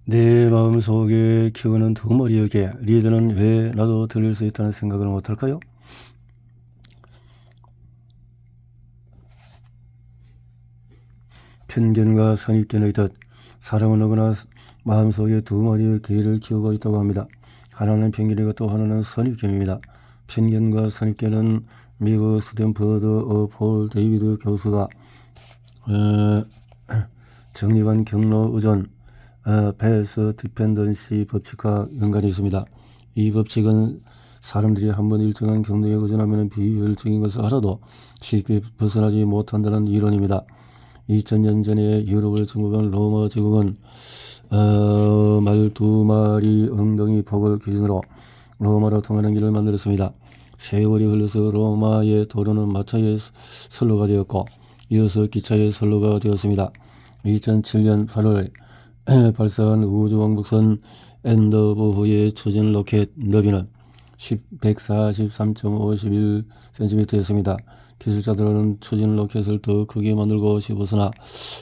내 마음속에 키우는 두 마리의 개, 리더는 왜 나도 들릴 수 있다는 생각을 못할까요? 편견과 선입견의 덫, 사람은 누구나 마음속에 두 마리의 개를 키우고 있다고 합니다. 하나는 편견이고 또 하나는 선입견입니다. 편견과 선입견은 미국 스탠퍼드 폴 데이비드 교수가 정립한 경로 의존 베스 디펜던시 법칙과 연관이 있습니다. 이 법칙은 사람들이 한번 일정한 경로에 의존하면 비효율적인 것을 알아도 쉽게 벗어나지 못한다는 이론입니다. 2000년 전에 유럽을 정복한 로마 제국은 말 두 마리 엉덩이 폭을 기준으로 로마로 통하는 길을 만들었습니다. 세월이 흘러서 로마의 도로는 마차의 선로가 되었고 이어서 기차의 선로가 되었습니다. 2007년 8월 발사한 우주왕복선 엔더버호의 초전 로켓 너비는 143.51cm였습니다. 기술자들은 초전 로켓을 더 크게 만들고 싶었으나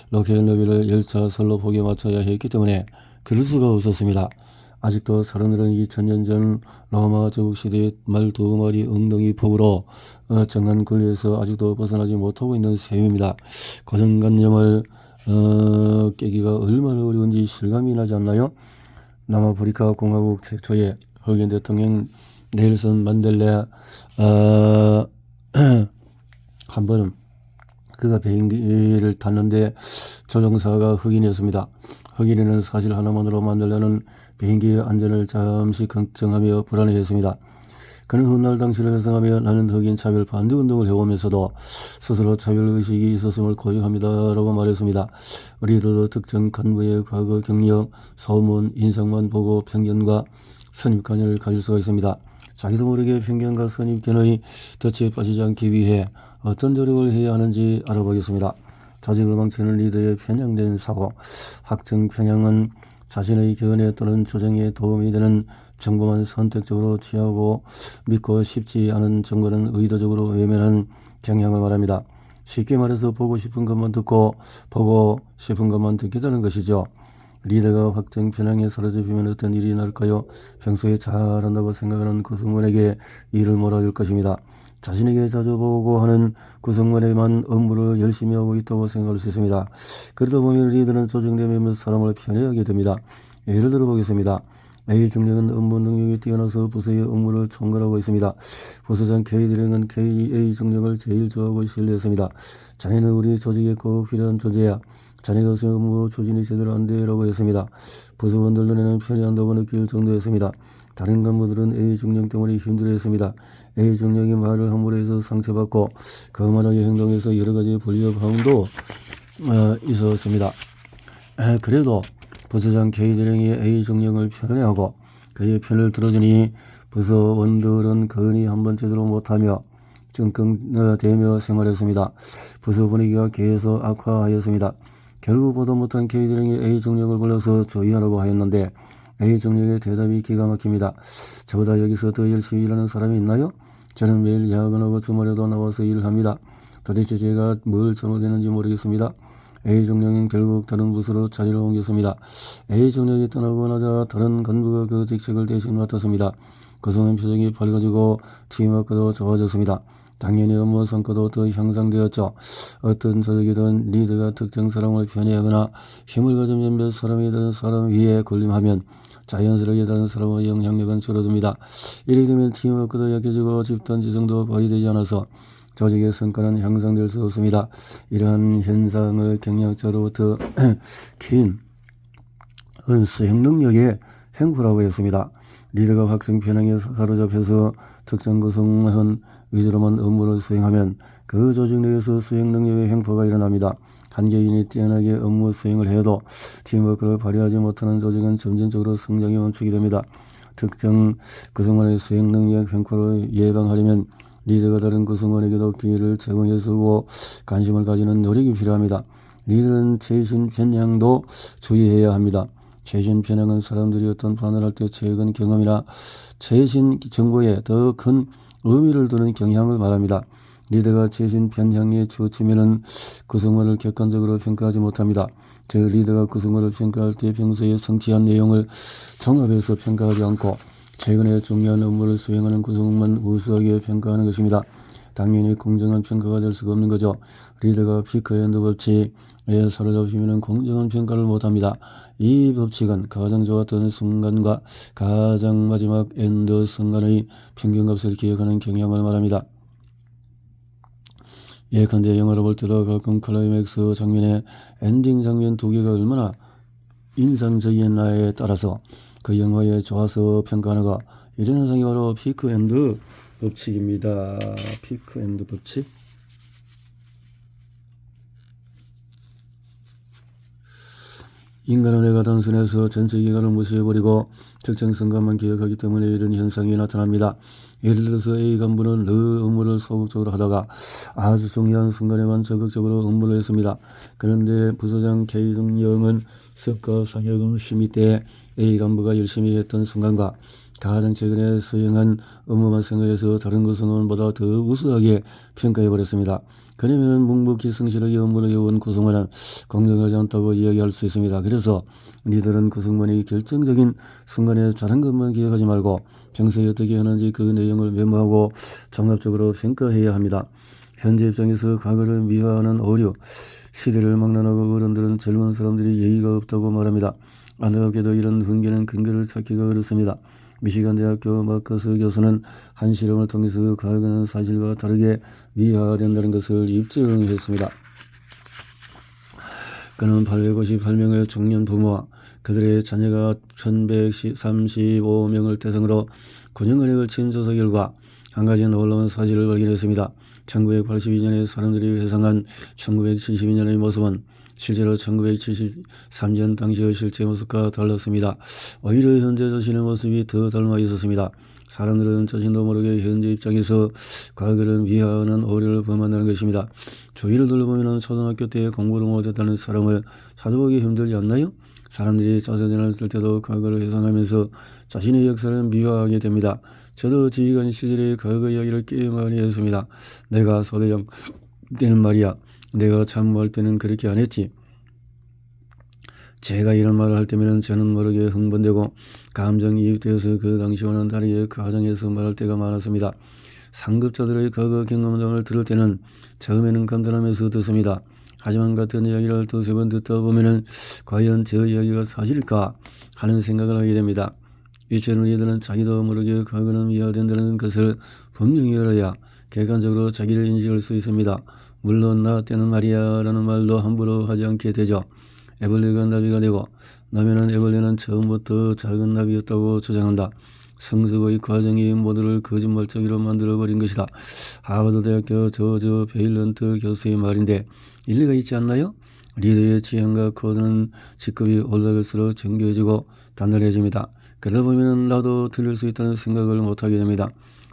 로켓 너비를 열차 선로폭에 맞춰야 했기 때문에 그럴 수가 없었습니다. 아직도 사람들은 2000년 전 로마 제국 시대의 말 두 마리 엉덩이 폭으로 정한 권리에서 아직도 벗어나지 못하고 있는 셈입니다. 고정관념을 깨기가 얼마나 어려운지 실감이 나지 않나요? 남아프리카 공화국 최초의 흑인 대통령 넬슨 만델라 한 번은 그가 비행기를 탔는데 조종사가 흑인이었습니다. 흑인에는 사실 하나만으로 만델라는 비행기의 안전을 잠시 걱정하며 불안해했습니다. 그는 훗날 당시를 회상하며 나는 흑인 차별 반대 운동을 해오면서도 스스로 차별의식이 있었음을 고백합니다 라고 말했습니다. 리더도 특정 간부의 과거 경력, 소문, 인상만 보고 편견과 선입견을 가질 수가 있습니다. 자기도 모르게 편견과 선입견의 덫에 빠지지 않기 위해 어떤 노력을 해야 하는지 알아보겠습니다. 조직을 망치는 리더의 편향된 사고. 확정 편향은 자신의 견해 또는 조정에 도움이 되는 정보만 선택적으로 취하고 믿고 싶지 않은 정보는 의도적으로 외면한 경향을 말합니다. 쉽게 말해서 보고 싶은 것만 듣고 보고 싶은 것만 듣겠다는 것이죠. 리더가 확정 편향에 사로잡히면 어떤 일이 날까요? 평소에 잘한다고 생각하는 구성원에게 일을 몰아줄 것입니다. 자신에게 자주 보고하는 구성원에만 업무를 열심히 하고 있다고 생각할 수 있습니다. 그러다 보면 리더는 조정되면 사람을 편애하게 됩니다. 예를 들어 보겠습니다. A 중령은 업무 능력이 뛰어나서 부서의 업무를 총괄하고 있습니다. 부서장 K 대령은 A 중령을 제일 좋아하고 신뢰했습니다. 자네는 우리 조직에 꼭 필요한 존재야. 자네가 없으면 업무 추진이 제대로 안 돼 라고 했습니다. 부서원들 눈에는 편애한다고 느낄 정도였습니다. 다른 간부들은 A 중령 때문에 힘들어했습니다. A 중령이 말을 함부로 해서 상처받고 거만하게 행동해서 여러가지 불리함도 있었습니다. 그래도 부서장 K 대령이 A 중령을 편애하고 그의 편을 들어주니 부서원들은 건의 한번 제대로 못하며 끙끙대며 생활했습니다. 부서 분위기가 계속 악화하였습니다. 결국 보도 못한 K 대령이 A 중령을 불러서 조의하라고 하였는데 A 중령의 대답이 기가 막힙니다. 저보다 여기서 더 열심히 일하는 사람이 있나요? 저는 매일 야근하고 주말에도 나와서 일을 합니다. 도대체 제가 뭘 잘못했는지 모르겠습니다. A 중령은 결국 다른 부서로 자리를 옮겼습니다. A 중령이 떠나고 나자 다른 간부가 그 직책을 대신 맡았습니다. 구성원 표정이 밝아지고 팀워크도 좋아졌습니다. 당연히 업무 성과도 더 향상되었죠. 어떤 조직이든 리더가 특정 사람을 편애하거나 힘을 가진 몇몇 사람이 다른 사람 위에 군림하면 자연스럽게 다른 사람의 영향력은 줄어듭니다. 이렇게 되면 팀워크도 약해지고 집단 지성도 발휘되지 않아서 조직의 성과는 향상될 수 없습니다. 이러한 현상을 경영자로부터 킨 수행 능력의 행포라고 했습니다. 리더가 확정 편향에 사로잡혀서 특정 구성원 위주로만 업무를 수행하면 그 조직 내에서 수행 능력의 행포가 일어납니다. 한 개인이 뛰어나게 업무 수행을 해도 팀워크를 발휘하지 못하는 조직은 점진적으로 성장이 멈추게 됩니다. 특정 구성원의 수행 능력 행포를 예방하려면 리더가 다른 구성원에게도 기회를 제공해주고 관심을 가지는 노력이 필요합니다. 리더는 최신 편향도 주의해야 합니다. 최신 편향은 사람들이 어떤 판단을 할 때 최근 경험이나 최신 정보에 더 큰 의미를 두는 경향을 말합니다. 리더가 최신 편향에 치우치면은 구성원을 객관적으로 평가하지 못합니다. 즉 리더가 구성원을 평가할 때 평소에 성취한 내용을 종합해서 평가하지 않고 최근에 중요한 업무를 수행하는 구성원만 우수하게 평가하는 것입니다. 당연히 공정한 평가가 될 수가 없는 거죠. 리더가 피크&드 법칙에 사로잡히면 공정한 평가를 못합니다. 이 법칙은 가장 좋았던 순간과 가장 마지막 엔드 순간의 평균값을 기억하는 경향을 말합니다. 예컨대 영화를 볼 때도 가끔 클라이맥스 장면의 엔딩 장면 두 개가 얼마나 인상적이었나에 따라서 그 영화에 좋아서 평가하는가, 이런 현상이 바로 피크&드 법칙입니다. 피크&드 법칙. 인간은 뇌가 단순해서 전체 기간을 무시해버리고 특정 순간만 기억하기 때문에 이런 현상이 나타납니다. 예를 들어서 A 간부는 늘 업무를 소극적으로 하다가 아주 중요한 순간에만 적극적으로 업무를 했습니다. 그런데 부서장 K중령은 수업과 상역은 심의 때 A 간부가 열심히 했던 순간과 가장 최근에 수행한 업무만 생각해서 다른 구성원보다 더 우수하게 평가해버렸습니다. 그러면 묵묵히 성실하게 업무를 해온 구성원은 공정하지 않다고 이야기할 수 있습니다. 그래서 리더는 구성원이 결정적인 순간에 잘한 것만 기억하지 말고 평소에 어떻게 하는지 그 내용을 메모하고 종합적으로 평가해야 합니다. 현재 입장에서 과거를 미화하는 오류, 시대를 막론하고 어른들은 젊은 사람들이 예의가 없다고 말합니다. 안타깝게도 이런 훈계는 근거를 찾기가 어렵습니다. 미시간 대학교 마커스 교수는 한 실험을 통해서 과거는 사실과 다르게 미화된다는 것을 입증했습니다. 그는 858명의 청년 부모와 그들의 자녀가 1135명을 대상으로 9년간에 걸친 조사 결과 한 가지 놀라운 사실을 발견했습니다. 1982년에 사람들이 회상한 1972년의 모습은 실제로 1973년 당시의 실제 모습과 달랐습니다. 오히려 현재 자신의 모습이 더 닮아 있었습니다. 사람들은 자신도 모르게 현재 입장에서 과거를 미화하는 오류를 범한다는 것입니다. 주위를 둘러보면 초등학교 때 공부를 못했다는 사람을 찾아보기 힘들지 않나요? 사람들이 자서전을 쓸 때도 과거를 회상하면서 자신의 역사를 미화하게 됩니다. 저도 지휘관 시절에 과거 이야기를 꽤 많이 했습니다. 내가 소대장 때는 말이야, 내가 참모할 때는 그렇게 안 했지. 제가 이런 말을 할 때면 저는 모르게 흥분되고 감정이입되어서 그 당시와는 다르게 가정에서 말할 때가 많았습니다. 상급자들의 과거 경험 등을 들을 때는 처음에는 간단하면서 듣습니다. 하지만 같은 이야기를 두세 번 듣다 보면은 과연 저 이야기가 사실일까 하는 생각을 하게 됩니다. 이처럼 이들은 자기도 모르게 과거는 미화된다는 것을 분명히 알아야 객관적으로 자기를 인식할 수 있습니다. 물론 나 때는 말이야 라는 말도 함부로 하지 않게 되죠. 애벌레가 나비가 되고 나면은 애벌레는 처음부터 작은 나비였다고 주장한다. 성숙의 과정이 모두를 거짓말쟁이로 만들어버린 것이다. 하버드 대학교 조지 베일런트 교수의 말인데 일리가 있지 않나요? 리더의 지향과 코드는 직급이 올라갈수록 정교해지고 단단해집니다. 그러다 보면 나도 틀릴 수 있다는 생각을 못하게 됩니다.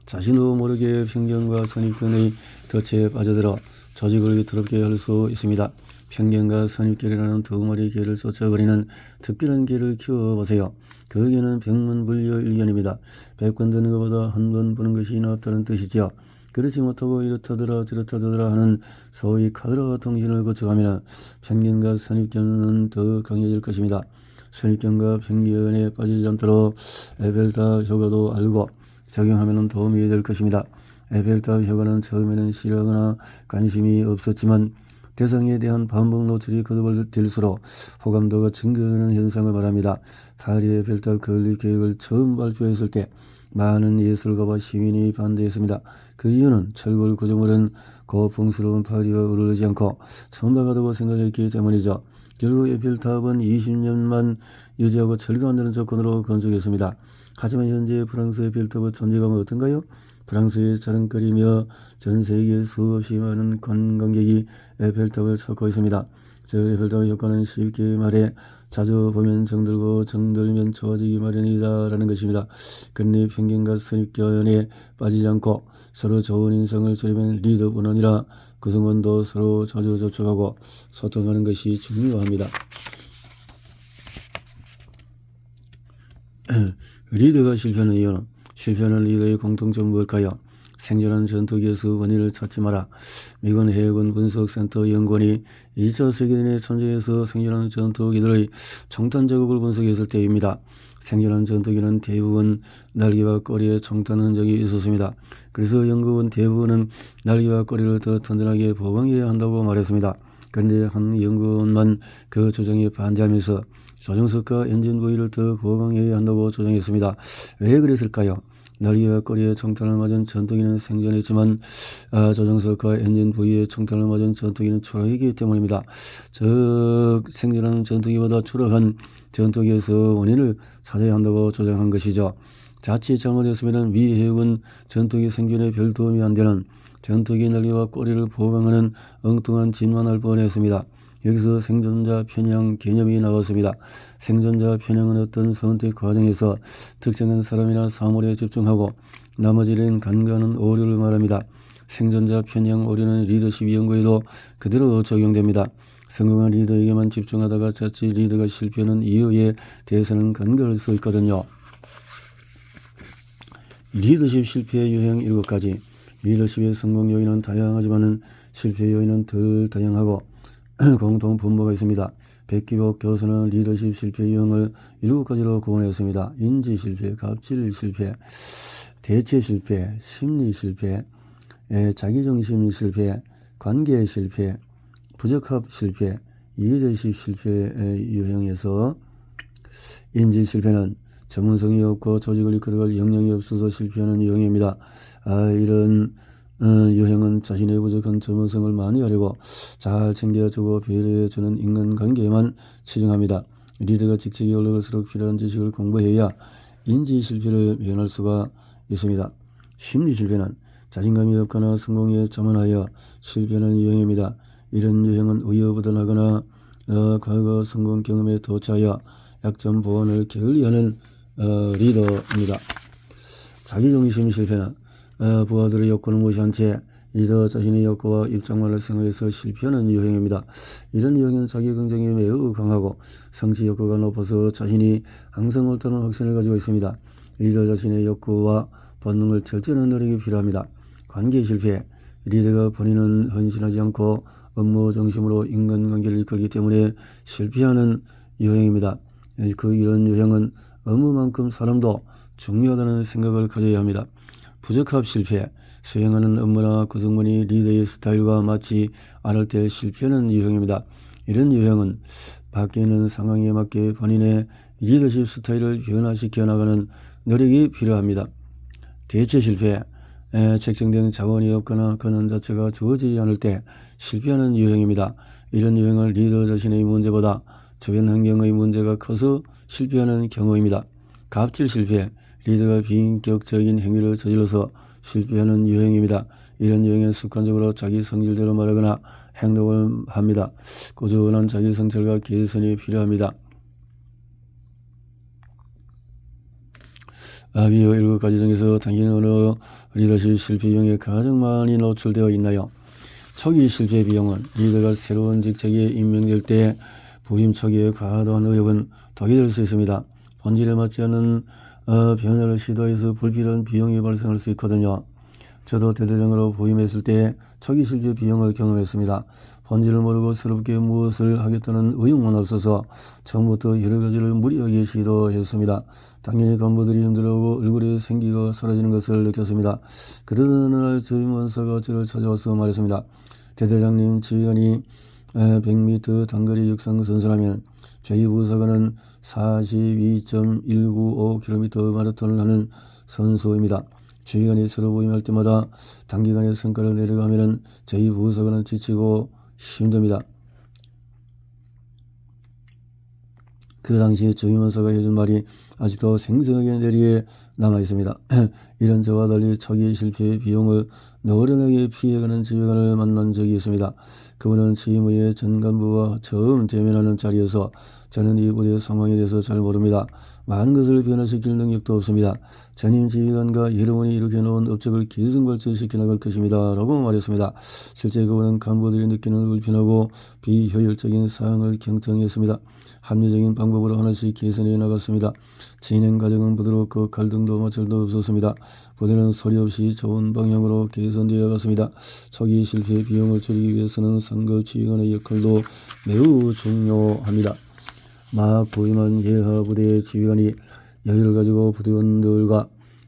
자신도 모르게 편견과 선입견의 덫에 빠져들어 조직을 위태롭게 할 수 있습니다. 편견과 선입견이라는 두 마리 개를 쫓아버리는 특별한 개를 키워보세요. 그 개는 백문불여일견입니다. 100번 듣는 것보다 한 번 보는 것이 낫다는 뜻이지요. 그렇지 못하고 이렇다더라 저렇다더라 하는 소위 카드라 통신을 거쳐가면 편견과 선입견은 더 강해질 것입니다. 선입견과 편견에 빠지지 않도록 에펠탑 효과도 알고 적용하면 도움이 될 것입니다. 에펠탑 효과는 처음에는 싫어하거나 관심이 없었지만 대상에 대한 반복 노출이 거듭될수록 호감도가 증가하는 현상을 말합니다. 파리 에펠탑 건립 계획을 처음 발표했을 때 많은 예술가와 시민이 반대했습니다. 그 이유는 철골 구조물은 고풍스러운 파리와 어우러지지 않고 천박하다고 생각했기 때문이죠. 결국 에펠탑은 20년만 유지하고 철거 안 되는 조건으로 건축했습니다. 하지만 현재 프랑스 에펠탑의 존재감은 어떤가요? 프랑스에 자랑거리며 전 세계 수없이 많은 관광객이 에펠탑을 찾고 있습니다. 저 에펠탑의 효과는 쉽게 말해 자주 보면 정들고 정들면 좋아지기 마련이다 라는 것입니다. 근래 편견과 선입견에 빠지지 않고 서로 좋은 인상을 주려면 리더뿐 아니라 구성원도 서로 자주 접촉하고 소통하는 것이 중요합니다. 리더가 실패하는 이유는 실패하는 리더의 공통점은 뭘까요? 생존한 전투기에서 원인을 찾지 마라. 미군 해군 분석센터 연구원이 2차 세계대전의 전쟁에서 생존한 전투기들의 총탄 자국을 분석했을 때입니다. 생존한 전투기는 대부분 날개와 꼬리에 총탄 흔적이 있었습니다. 그래서 연구원 대부분은 날개와 꼬리를 더 튼튼하게 보강해야 한다고 말했습니다. 그런데 한 연구원만 그 조정에 반대하면서 조종석과 엔진 부위를 더 보강해야 한다고 조정했습니다. 왜 그랬을까요? 날개와 꼬리에 총탄을 맞은 전투기는 생존했지만 조종석과 엔진 부위에 총탄을 맞은 전투기는 추락했기 때문입니다. 즉 생존하는 전투기보다 추락한 전투기에서 원인을 찾아야 한다고 조정한 것이죠. 자칫 잘못했으면 미 해군 전투기 생존에 별 도움이 안 되는 전투기 날개와 꼬리를 보강하는 엉뚱한 짓만 할 뻔했습니다. 여기서 생존자 편향 개념이 나왔습니다. 생존자 편향은 어떤 선택 과정에서 특정한 사람이나 사물에 집중하고 나머지는 간과하는 오류를 말합니다. 생존자 편향 오류는 리더십 연구에도 그대로 적용됩니다. 성공한 리더에게만 집중하다가 자칫 리더가 실패하는 이유에 대해서는 간과할 수 있거든요. 리더십 실패의 유형 7가지. 리더십의 성공 요인은 다양하지만 실패 요인은 덜 다양하고 공통 분모가 있습니다. 백기복 교수는 리더십 실패 유형을 7가지로 구분했습니다. 인지 실패, 갑질 실패, 대체 실패, 심리 실패, 자기중심 실패, 관계 실패, 부적합 실패, 리더십 실패 유형에서 인지 실패는 전문성이 없고 조직을 이끌어갈 역량이 없어서 실패하는 유형입니다. 이런 유형은 자신의 부족한 전문성을 많이 하려고 잘 챙겨주고 배려해주는 인간관계에만 치중합니다. 리더가 직책이 올라갈수록 필요한 지식을 공부해야 인지 실패를 면할 수가 있습니다. 심리 실패는 자신감이 없거나 성공에 자만하여 실패하는 유형입니다. 이런 유형은 우여부단하거나 과거 성공 경험에 도취하여 약점 보완을 게을리하는 리더입니다. 자기중심 실패는 부하들의 욕구를 무시한 채 리더 자신의 욕구와 입장만을 생각해서 실패하는 유형입니다. 이런 유형은 자기 긍정이 매우 강하고 성취 욕구가 높아서 자신이 항상 옳다는 확신을 가지고 있습니다. 리더 자신의 욕구와 본능을 절제하는 노력이 필요합니다. 관계 실패, 리더가 본인은 헌신하지 않고 업무 중심으로 인간관계를 이끌기 때문에 실패하는 유형입니다. 이런 유형은 업무만큼 사람도 중요하다는 생각을 가져야 합니다. 부적합 실패, 수행하는 업무나 구성원이 리더의 스타일과 맞지 않을 때 실패하는 유형입니다. 이런 유형은 바뀌는 상황에 맞게 본인의 리더십 스타일을 변화시켜 나가는 노력이 필요합니다. 대체 실패, 책정된 자원이 없거나 권한 자체가 주어지지 않을 때 실패하는 유형입니다. 이런 유형은 리더 자신의 문제보다 주변 환경의 문제가 커서 실패하는 경우입니다. 갑질 실패, 리더가 비인격적인 행위를 저질러서 실패하는 유형입니다. 이런 유형은 습관적으로 자기 성질대로 말하거나 행동을 합니다. 꾸준한 자기 성찰과 개선이 필요합니다. 위의 7가지 중에서 당신은 어느 리더십 실패 비용에 가장 많이 노출되어 있나요? 초기 실패 비용은 리더가 새로운 직책에 임명될 때 부임 초기에 과도한 의욕은 독이 될 수 있습니다. 본질에 맞지 않는 변화를 시도해서 불필요한 비용이 발생할 수 있거든요. 저도 대대장으로 부임했을 때 초기 실패 비용을 경험했습니다. 본질을 모르고 새롭게 무엇을 하겠다는 의욕만 없어서 처음부터 여러 가지를 무리하게 시도했습니다. 당연히 간부들이 힘들어하고 얼굴에 생기가 사라지는 것을 느꼈습니다. 그러던 어느 날 저희 원사가 저를 찾아와서 말했습니다. 대대장님, 지휘관이 100m 단거리 육상 선수라면 저희 부사관은 42.195km 마라톤을 하는 선수입니다. 지휘관이 서로 부임할 때마다 단기간에 성과를 내려가면 저희 부사관은 지치고 힘듭니다. 그 당시 저희 원사가 해준 말이 아직도 생생하게 뇌리에 남아있습니다. 이런 저와 달리 초기 실패의 비용을 노련하게 피해가는 지휘관을 만난 적이 있습니다. 그분은 취임 후에 전 간부와 처음 대면하는 자리에서 저는 이 부대의 상황에 대해서 잘 모릅니다. 많은 것을 변화시킬 능력도 없습니다. 전임 지휘관과 여러분이 일으켜놓은 업적을 계승발전시켜 나갈 것입니다. 라고 말했습니다. 실제 그분은 간부들이 느끼는 불편하고 비효율적인 사항을 경청했습니다. 합리적인 방법으로 하나씩 개선해 나갔습니다. 진행 과정은 부드럽고 갈등도 마찰도 없었습니다. 부대는 소리 없이 좋은 방향으로 개선되어 갔습니다. 초기 실패 비용을 줄이기 위해서는 상급 지휘관의 역할도 매우 중요합니다. 막 부임한 예하 부대의 지휘관이 여유를 가지고 부대원들과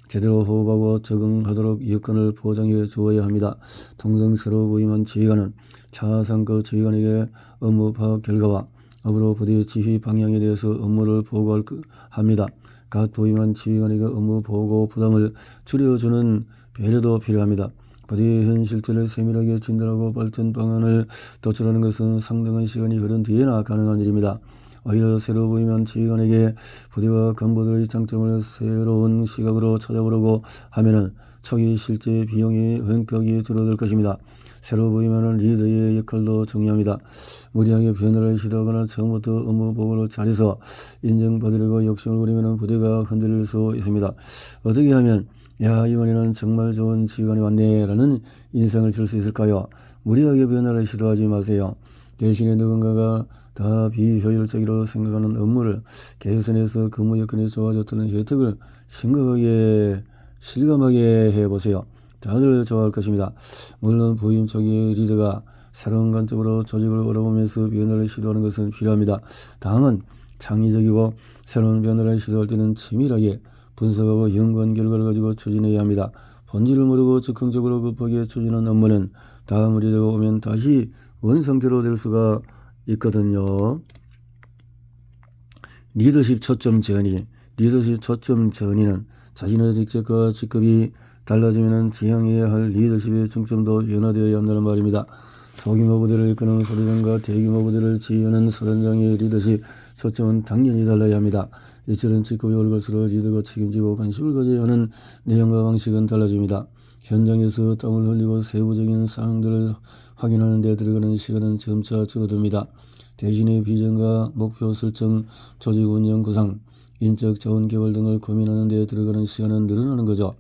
제대로 호흡하고 적응하도록 여건을 보장해 주어야 합니다. 통상 새로 부임한 지휘관은 차상급 지휘관에게 업무 파악 결과와 앞으로 부대 지휘 방향에 대해서 업무를 보고할 합니다. 각 부임한 지휘관에게 업무 보고 부담을 줄여주는 배려도 필요합니다. 부대의 현 실태를 세밀하게 진단하고 발전 방안을 도출하는 것은 상당한 시간이 흐른 뒤에나 가능한 일입니다. 오히려 새로 부임한 지휘관에게 부대와 간부들의 장점을 새로운 시각으로 찾아보려고 하면은 초기 실제 비용이 현격히 줄어들 것입니다. 새로 부임하는 리더의 역할도 중요합니다. 무리하게 변화를 시도하거나 처음부터 업무 보고를 잘해서 인정받으려고 욕심을 부리면 부대가 흔들릴 수 있습니다. 어떻게 하면 야 이번에는 정말 좋은 지휘관이 왔네 라는 인상을 줄 수 있을까요? 무리하게 변화를 시도하지 마세요. 대신에 누군가가 다 비효율적이라고 생각하는 업무를 개선해서 근무 여건이 좋아졌다는 혜택을 심각하게 실감하게 해보세요. 다들 좋아할 것입니다. 물론 부임 초기 리더가 새로운 관점으로 조직을 바라보면서 변화를 시도하는 것은 필요합니다. 다만 창의적이고 새로운 변화를 시도할 때는 치밀하게 분석하고 연구한 결과를 가지고 추진해야 합니다. 본질을 모르고 즉흥적으로 급하게 추진한 업무는 다음 리더가 오면 다시 원상태로 될 수가 있거든요. 리더십 초점 전이. 리더십 초점 전이는 자신의 직책과 직급이 달라지면 지향해야 할 리더십의 중점도 변화되어야 한다는 말입니다. 소규모 부대를 이끄는 소대장과 대규모 부대를 지휘하는 소대장의 리더십 초점은 당연히 달라야 합니다. 이처럼 직급이 올갈수록 리더가 책임지고 관심을 가져야 하는 내용과 방식은 달라집니다. 현장에서 땀을 흘리고 세부적인 사항들을 확인하는 데 들어가는 시간은 점차 줄어듭니다. 대신에 비전과 목표 설정, 조직 운영 구상, 인적 자원 개발 등을 고민하는 데 들어가는 시간은 늘어나는 거죠.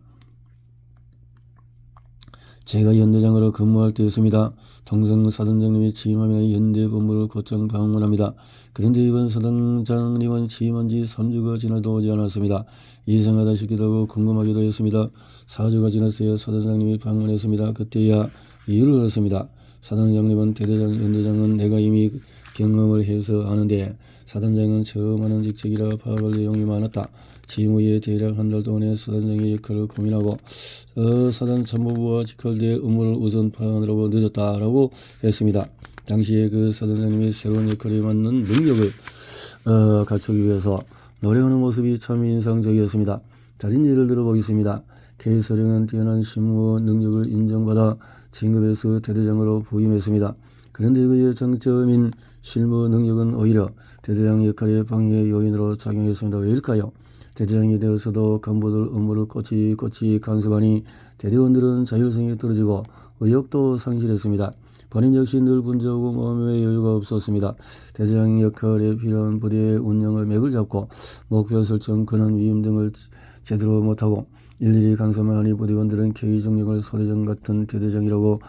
제가 연대장으로 근무할 때였습니다. 통상 사단장님이 취임하면 연대 본부를 곧장 방문합니다. 그런데 이번 사단장님은 취임한 지 3주가 지나도 오지 않았습니다. 이상하다 싶기도 하고 궁금하기도 했습니다. 4주가 지났어야 사단장님이 방문했습니다. 그때야 이유를 알았습니다. 사단장님은 대대장, 연대장은 내가 이미 경험을 해서 아는데 사단장은 처음 하는 직책이라 파악할 내용이 많았다. 취임 후에 대략 한 달 동안의 사단장의 역할을 고민하고 사단 참모부와 직할대 업무를 우선 파악하느라고 늦었다라고 했습니다. 당시에 그 사단장님이 새로운 역할에 맞는 능력을 갖추기 위해서 노력하는 모습이 참 인상적이었습니다. 다른 예를 들어보겠습니다. K서령은 뛰어난 실무 능력을 인정받아 진급해서 대대장으로 부임했습니다. 그런데 그의 장점인 실무 능력은 오히려 대대장 역할의 방해 요인으로 작용했습니다. 왜일까요? 대대장이 되어서도 간부들 업무를 꼬치꼬치 간섭하니 대대원들은 자율성이 떨어지고 의욕도 상실했습니다. 본인 역시 늘 분주하고 마음의 여유가 없었습니다. 대대장 역할에 필요한 부대의 운영을 맥을 잡고 목표 설정, 권한 위임 등을 제대로 못하고 일일이 간섭만 하니 부대원들은 K 정력을 소대장 같은 대대장이라고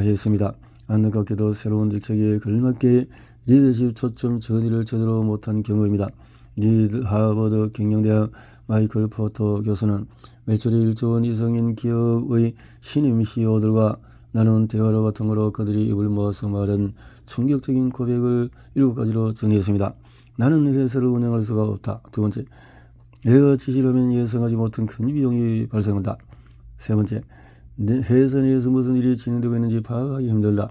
했습니다. 안타깝게도 새로운 직책에 걸맞게 리더십 초점 전이를 제대로 못한 경우입니다. 하버드 경영대학 마이클 포터 교수는 매출이 1조 원 이상인 기업의 신임 CEO들과 나눈 대화를 바탕으로 그들이 입을 모아서 말한 충격적인 고백을 7가지로 정리했습니다. 나는 회사를 운영할 수가 없다. 두 번째, 내가 지시를 하면 예상하지 못한 큰 비용이 발생한다. 세 번째, 회사 내에서 무슨 일이 진행되고 있는지 파악하기 힘들다.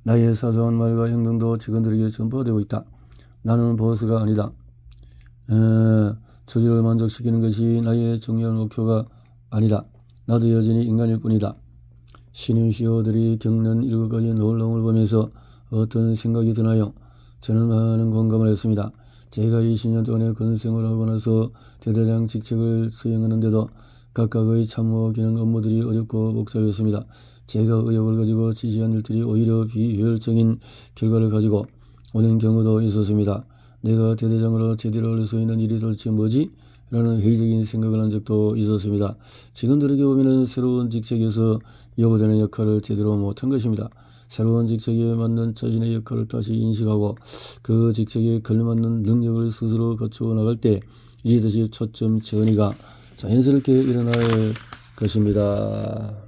나의 사소한 말과 행동도 직원들에게 전파되고 있다. 나는 보스가 아니다. 처지를 만족시키는 것이 나의 중요한 목표가 아니다. 나도 여전히 인간일 뿐이다. 신임 CEO들이 겪는 7가지 놀라움을 보면서 어떤 생각이 드나요? 저는 많은 공감을 했습니다. 제가 20년 동안의 근생을 하고 나서 대대장 직책을 수행하는데도 각각의 참모 기능 업무들이 어렵고 복잡했습니다. 제가 의욕을 가지고 지시한 일들이 오히려 비효율적인 결과를 가지고 오는 경우도 있었습니다. 내가 대대장으로 제대로 할 수 있는 일이 도대체 뭐지? 라는 회의적인 생각을 한 적도 있었습니다. 지금 돌이켜 보면 새로운 직책에서 요구되는 역할을 제대로 못한 것입니다. 새로운 직책에 맞는 자신의 역할을 다시 인식하고 그 직책에 걸맞는 능력을 스스로 갖추어 나갈 때 리더십 초점 전이가 자연스럽게 일어날 것입니다.